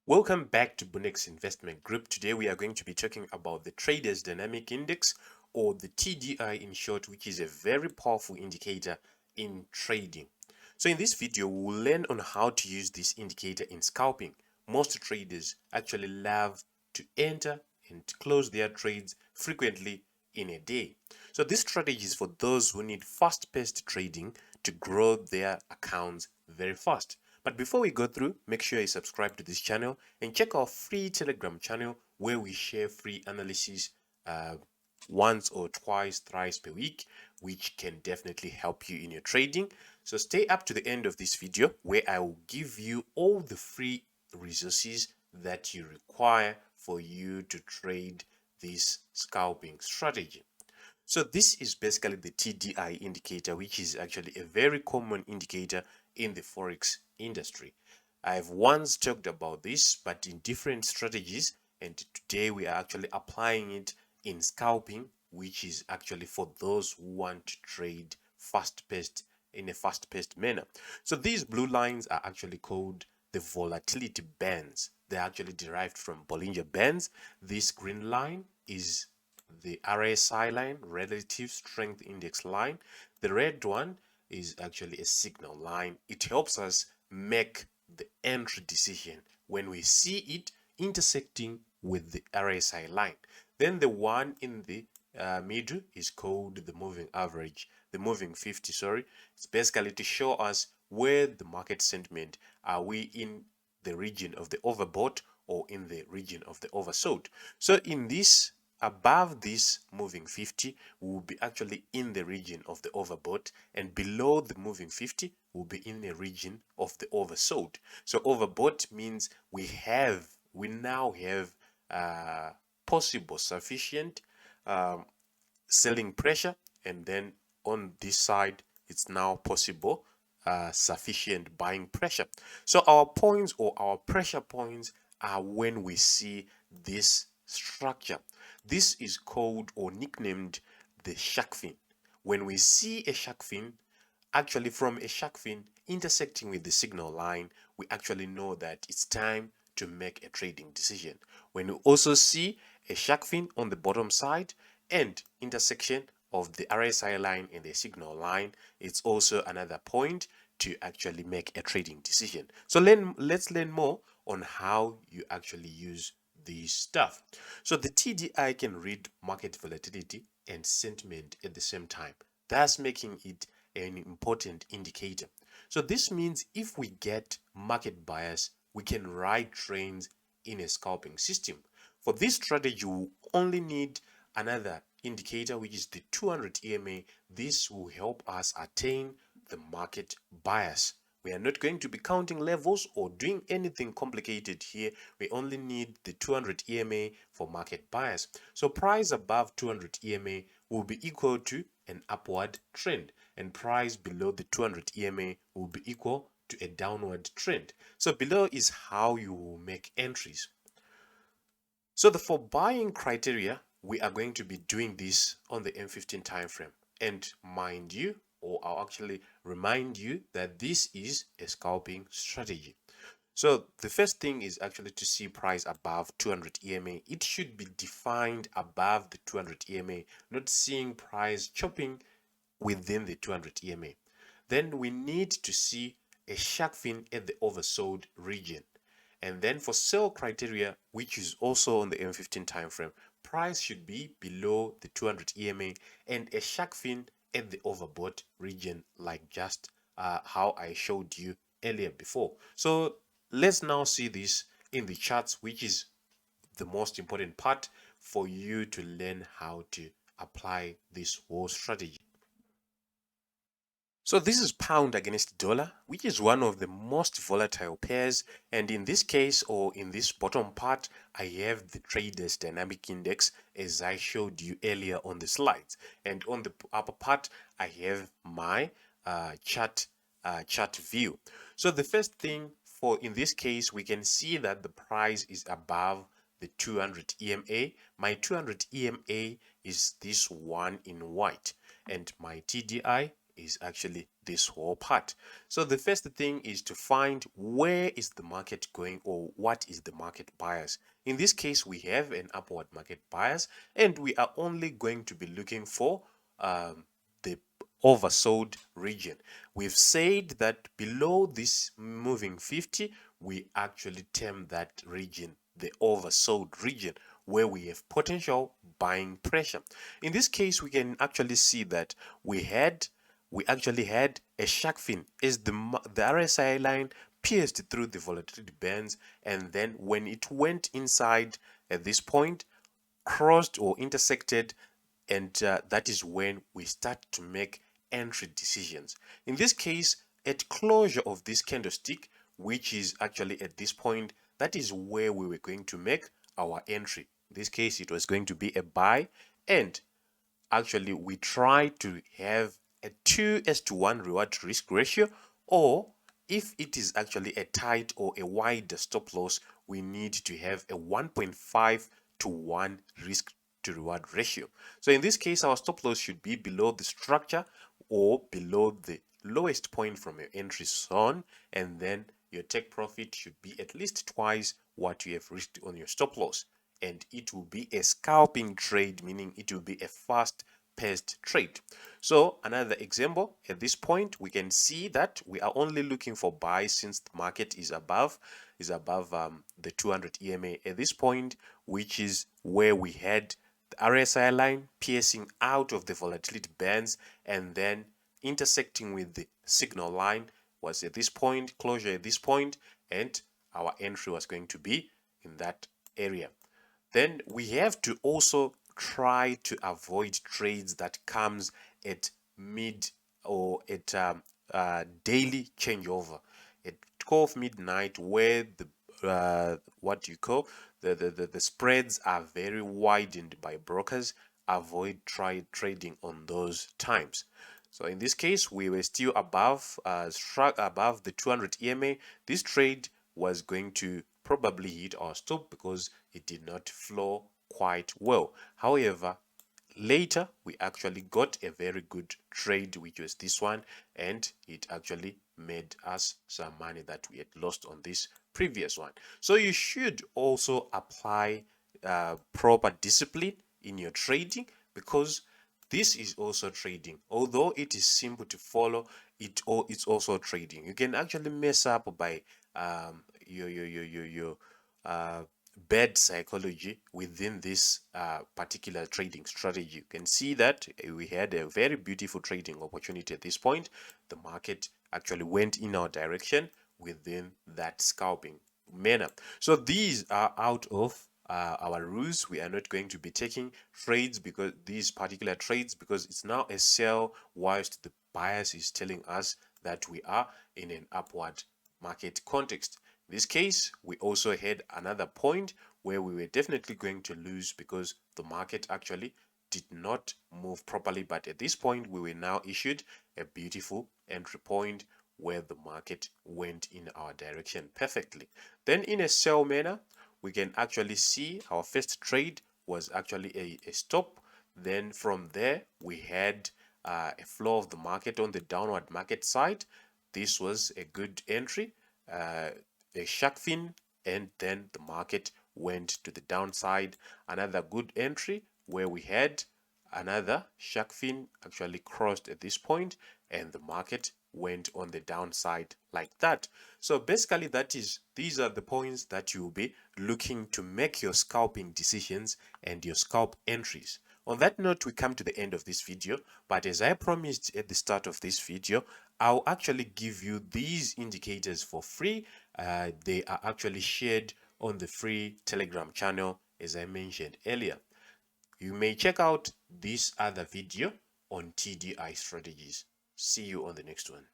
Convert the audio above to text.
Welcome back to Bunnex Investment Group. Today we are going to be talking about the Traders Dynamic Index, or the TDI in short, which is a very powerful indicator in trading. So in this video, we'll learn on how to use this indicator in scalping. Most traders actually love to enter and close their trades frequently in a day. So this strategy is for those who need fast-paced trading to grow their accounts very fast. But before we go through, make sure you subscribe to this channel and check our free Telegram channel where we share free analysis once or twice, thrice per week, which can definitely help you in your trading. So stay up to the end of this video where I will give you all the free resources that you require for you to trade this scalping strategy. So this is basically the TDI indicator, which is actually a very common indicator in the Forex industry. I've once talked about this, but in different strategies, and today we are actually applying it in scalping, which is actually for those who want to trade fast-paced in a fast-paced manner. So these blue lines are actually called the volatility bands. They're actually derived from Bollinger Bands. This green line is the RSI line, relative strength index line. The red one is actually a signal line. It helps us make the entry decision when we see it intersecting with the RSI line. Then the one in the middle is called the moving average, the moving 50, sorry. It's basically to show us where the market sentiment, are we in the region of the overbought or in the region of the oversold. So in this, above this moving 50, we will be actually in the region of the overbought, and below the moving 50 will be in the region of the oversold. So overbought means we now have possible sufficient selling pressure, and then on this side it's now possible sufficient buying pressure. So our points, or our pressure points, are when we see this structure. This is called or nicknamed the shark fin. When we see a shark fin, actually from a shark fin intersecting with the signal line, we actually know that it's time to make a trading decision. When we also see a shark fin on the bottom side and intersection of the RSI line and the signal line, it's also another point to actually make a trading decision. So let's learn more on how you actually use this stuff. So the TDI can read market volatility and sentiment at the same time, thus making it an important indicator. So this means if we get market bias, we can ride trends in a scalping system. For this strategy, we only need another indicator, which is the 200 EMA. This will help us attain the market bias. We are not going to be counting levels or doing anything complicated here. We only need the 200 EMA for market bias. So price above 200 EMA will be equal to an upward trend, and price below the 200 EMA will be equal to a downward trend. So below is how you will make entries. So for buying criteria, we are going to be doing this on the M15 time frame. And mind you, or I'll actually remind you, that this is a scalping strategy. So the first thing is actually to see price above 200 EMA. It should be defined above the 200 EMA, not seeing price chopping within the 200 EMA. Then we need to see a shark fin at the oversold region. And then for sell criteria, which is also on the M15 time frame, price should be below the 200 EMA and a shark fin at the overbought region, like just how I showed you earlier before. So let's now see this in the charts, which is the most important part for you to learn how to apply this whole strategy. So this is pound against dollar, which is one of the most volatile pairs. And in this case, or in this bottom part, I have the traders dynamic index, as I showed you earlier on the slides. And on the upper part, I have my chart view. So the first thing, for in this case, we can see that the price is above the 200 EMA. My 200 EMA is this one in white. and my TDI is actually this whole part. So the first thing is to find where is the market going, or what is the market bias. In this case, we have an upward market bias, and we are only going to be looking for the oversold region. We've said that below this moving 50, we actually term that region the oversold region, where we have potential buying pressure. In this case, we can actually see that we actually had a shark fin as the RSI line pierced through the volatility bands, and then when it went inside at this point, crossed or intersected, and that is when we start to make entry decisions. In this case, at closure of this candlestick, which is actually at this point, that is where we were going to make our entry. In this case, it was going to be a buy, and actually we try to have a 2:1 reward risk ratio, or if it is actually a tight or a wide stop loss, we need to have a 1.5 to 1 risk to reward ratio. So in this case, our stop loss should be below the structure or below the lowest point from your entry zone, and then your take profit should be at least twice what you have reached on your stop loss. And it will be a scalping trade, meaning it will be a fast paced trade. So another example, at this point we can see that we are only looking for buys since the market is above the 200 EMA at this point, which is where we had the RSI line piercing out of the volatility bands and then intersecting with the signal line was at this point, closure at this point, and our entry was going to be in that area. Then we have to also try to avoid trades that comes at mid or at daily changeover at 12 midnight, where the what you call the spreads are very widened by brokers. Avoid trading on those times. So in this case, we were still above above the 200 EMA. This trade was going to probably hit our stop because it did not flow quite well. However, later we actually got a very good trade, which was this one, and it actually made us some money that we had lost on this previous one. So you should also apply proper discipline in your trading, because this is also trading. Although it is simple to follow, it's also trading. You can actually mess up by your bad psychology within this particular trading strategy. You can see that we had a very beautiful trading opportunity at this point. The market actually went in our direction within that scalping manner. So these are out of our rules. We are not going to be taking trades, because these particular trades, because it's now a sell, whilst the bias is telling us that we are in an upward market context. In this case, we also had another point where we were definitely going to lose because the market actually did not move properly. But at this point, we were now issued a beautiful entry point where the market went in our direction perfectly. Then in a sell manner, we can actually see our first trade was actually a stop. Then from there, we had a flow of the market on the downward market side. This was a good entry. A shark fin, and then the market went to the downside. Another good entry where we had another shark fin actually crossed at this point, and the market went on the downside like that. So basically, these are the points that you'll be looking to make your scalping decisions and your scalp entries. On that note, we come to the end of this video, but as I promised at the start of this video, I'll actually give you these indicators for free. They are actually shared on the free Telegram channel, as I mentioned earlier. You may check out this other video on TDI strategies. See you on the next one.